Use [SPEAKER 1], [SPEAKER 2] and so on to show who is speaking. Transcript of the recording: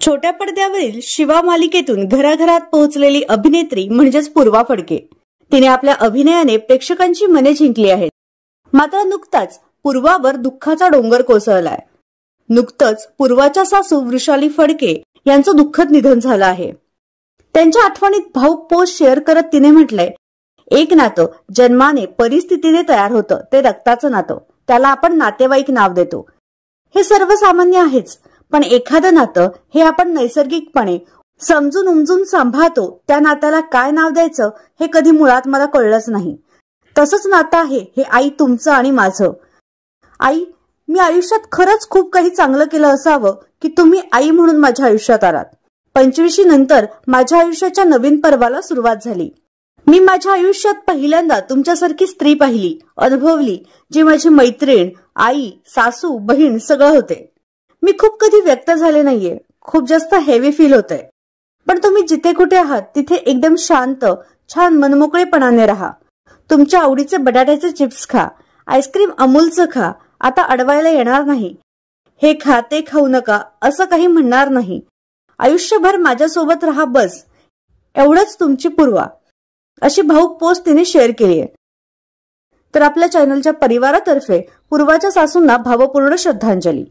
[SPEAKER 1] छोट्या पडद्यावरील शिवा मालिकेतून घराघरात पोहोचलेली अभिनेत्री म्हणजेच पूर्वा फडके. तिने आपल्या अभिनयाने प्रेक्षकांची मने जिंकली आहेत. मात्र नुकताच पूर्वावर दुःखाचा डोंगर कोसळलाय. नुकतंच पूर्वाच्या सासू वृषाली फडके यांचं दुःखद निधन झालं आहे. त्यांच्या आठवणीत भावुक पोस्ट शेअर करत तिने म्हटलंय, एक नातं जन्माने परिस्थितीने तयार होतं ते रक्ताचं नातं. त्याला आपण नातेवाईक नाव देतो. हे सर्वसामान्य आहेच, पण एखादं नातं हे आपण नैसर्गिकपणे समजून उमजून सांभाळतो. त्या नात्याला काय नाव द्यायचं हे कधी मुळात मला कळलंच नाही. तसंच नातं आहे हे आई तुमचं आणि माझं. आई, मी आयुष्यात खरंच खूप काही चांगलं केलं असावं की तुम्ही आई म्हणून माझ्या आयुष्यात आलात. 25 नंतर माझ्या आयुष्याच्या नवीन पर्वाला सुरुवात झाली. मी माझ्या आयुष्यात पहिल्यांदा तुमच्यासारखी स्त्री पाहिली, अनुभवली, जी माझी मैत्रीण, आई, सासू, बहीण सगळं होते. मी खूप कधी व्यक्त झाले नाहीये. खूप जास्त हेवी फील होतंय. पण तुम्ही जिथे कुठे आहात तिथे एकदम शांत, छान मनमोकळेपणाने राहा. तुमच्या आवडीचे बटाट्याचे चिप्स खा, आईस्क्रीम अमूलचं खा. आता अडवायला येणार नाही. हे खा ते खाऊ नका असं काही म्हणणार नाही. आयुष्यभर माझ्यासोबत राहा बस, एवढंच तुमची पूर्वा. अशी भावुक पोस्ट तिने शेअर केली आहे. तर आपल्या चॅनलच्या परिवारातर्फे पूर्वाच्या सासूंना भावपूर्ण श्रद्धांजली.